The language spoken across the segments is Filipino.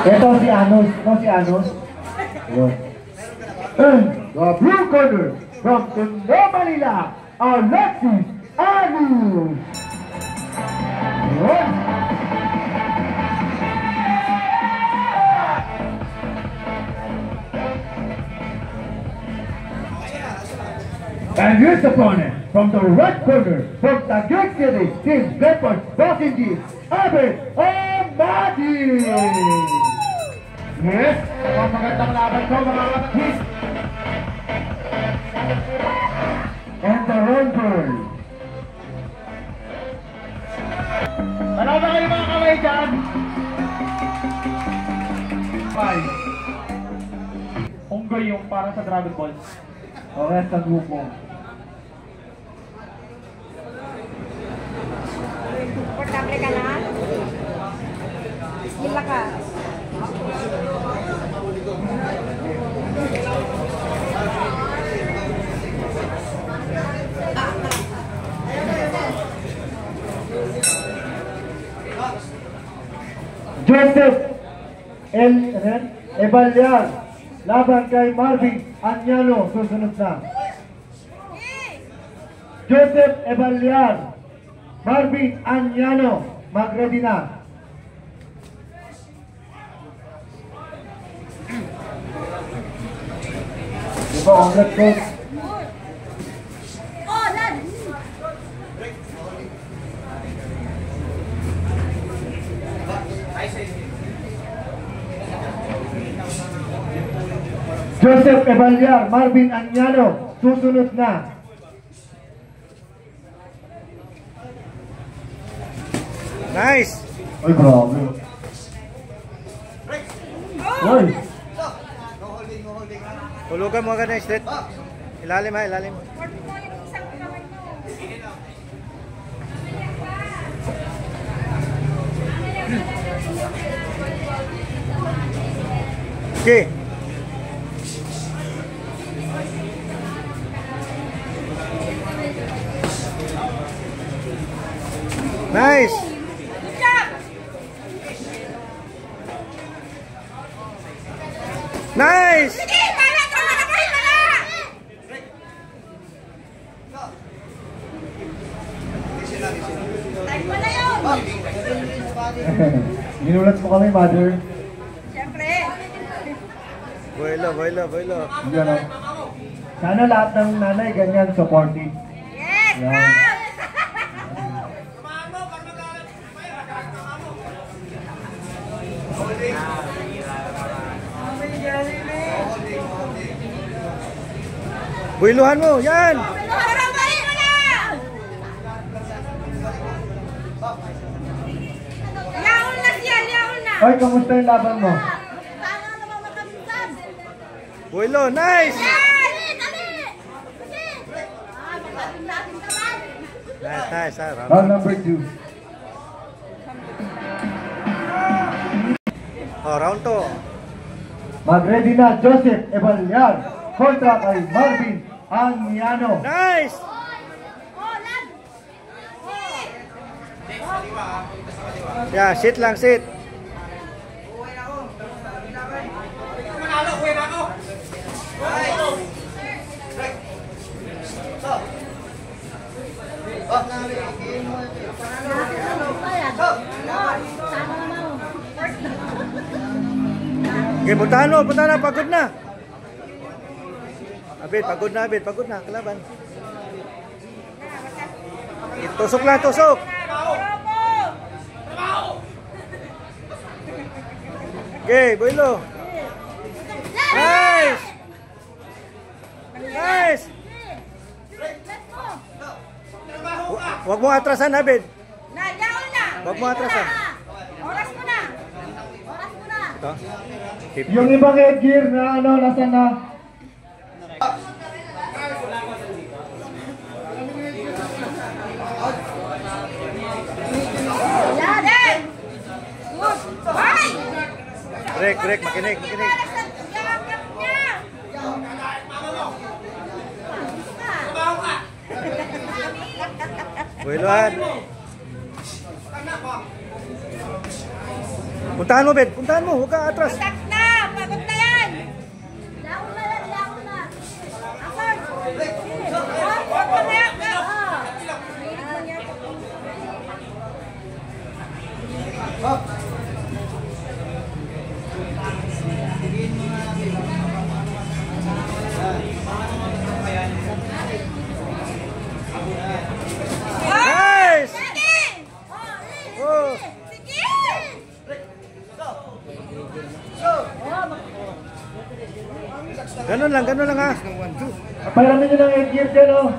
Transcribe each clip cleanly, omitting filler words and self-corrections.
Ito si Anos. Ito si Anos. And the blue corner from Tondo, Manila, Alexis Anos. And his opponent from the red corner from Taguig City, Team Bedford Boxing Team, Abed Amati. Yes, magandang laban ko mga kapatid. And the Rumble. Ano ba kayo mga kamay dyan? 5. Unggoy yung parang sa Dragon Ball. O rest sa grupo. Komportable ka na? Gila ka. Joseph L. Ebalyar laban kay Marvin Anyano, susunod na. Joseph Ebalyar, Marvin Anyano, mag-ready na. Diba, congrats coach. Joseph Ebalyar, Marvin Anyano, susunod na. Nice! Ay, grabe. Ay! Hulugan mo agad na straight. Ilalim ha, ilalim. Okay. Nice. Good job. Nice. Sige, para ka makapay pala. Time mo na yun. Ginulat mo kami, mother. Siyempre. Boilo, boilo, boilo. Yan, oh. Sana lahat ng nanay ganyan supportive. Yes, Yan. proud. Boiluhan mo, yan. Harapain mo na. Yaon na siya, yaon na. Ay, kamusta yung laban mo? Sana naman makaminsan. Boilo, nice. Dali, dali. Sige. Magaling natin naman. Nice, nice. Round number 2. Oh, round 2. Mag-ready na Joseph Ebalyar kontra kay Marvin Anyano. Nice. Yeah, sit lang, sit. Okay, puntahan mo, pagod na. Abid, pagod na, kalaban. Tusok lang, tusok. Okay, Boilo. Nice! Nice! Huwag mo atrasan, Abid. Huwag mo atrasan. Oras mo na. Oras mo na. Ito. Yung ibang headgear na ano, nasa na? Yan, good. Bye. Break, makinig. Boilohan. Puntahan mo, Bet. Puntahan mo. Huwag ka atras. Atak na! Pagod na yan! Laon na yan, laon na! Akon! Huwag mo na yan! Nice! Sige! Oh. Sige! Ganun lang ha. Palamin nyo ng 8 years yan, oh.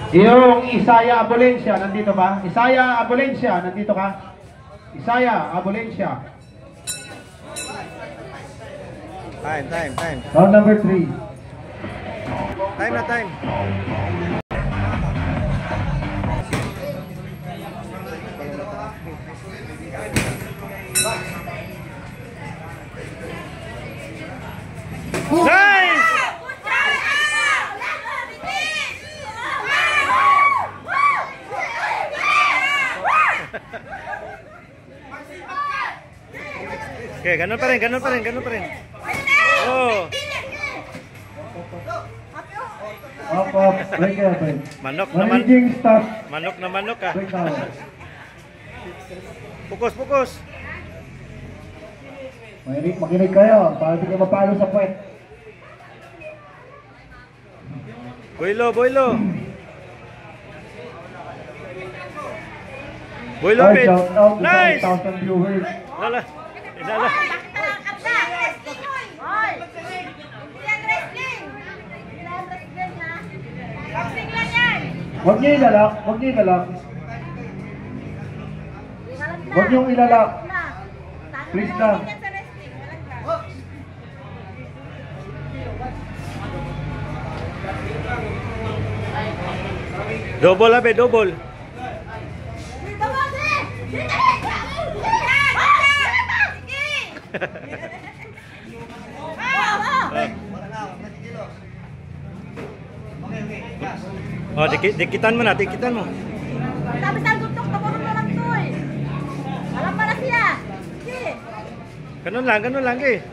Yung Isaya Abolencia, nandito ba? Isaya Abolencia, nandito ka? Isaya Abolencia. Time. Round number 3. Time na time. Nice! Okay, ganun pa rin. Oh. Up, break it, break. Manok naman. Managing stop, Manok ah. break down. Fokus. Makinig kayo, para hindi kayo mapalo sa puwet. Boylo, Ay, Bet. shout out to Nice! 5,000 viewers. Lala. Inala. Huwag niyo ilalak. Huwag niyong ilalak. Please lang. Double ha, Bet, double. Oh, dikitan mo. Tapos ang gutok, tapunan mo lang to eh. Alam pala siya. Sige. Ganun lang eh.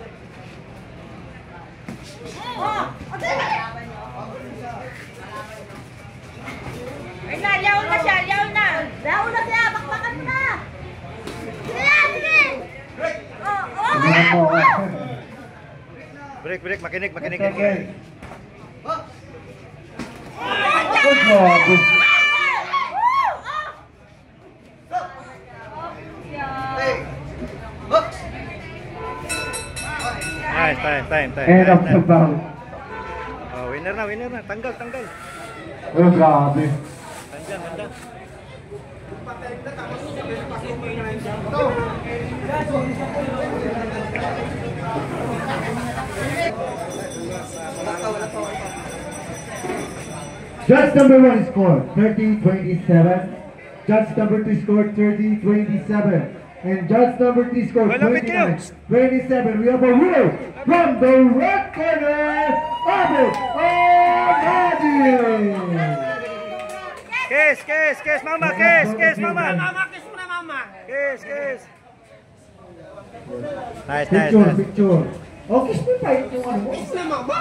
Ay na, yaon na siya. Yaon na siya, bakbakan mo na. Sige. Tingnan mo ako. Break, makinig. Okay. Good job. Nice, time. End of the bout. Oh, winner na. Tanggal. Oh, grabe. Tandyan. Judge number 1 scored 30-27. Judge number 2 scored 30-27. And judge number 3 scored Well, 29-27. We have a winner from the red corner, Abid Ahmadi. Kes, mama. Kes. Nice. Picture. Oh, kiss me pa yung ano mo.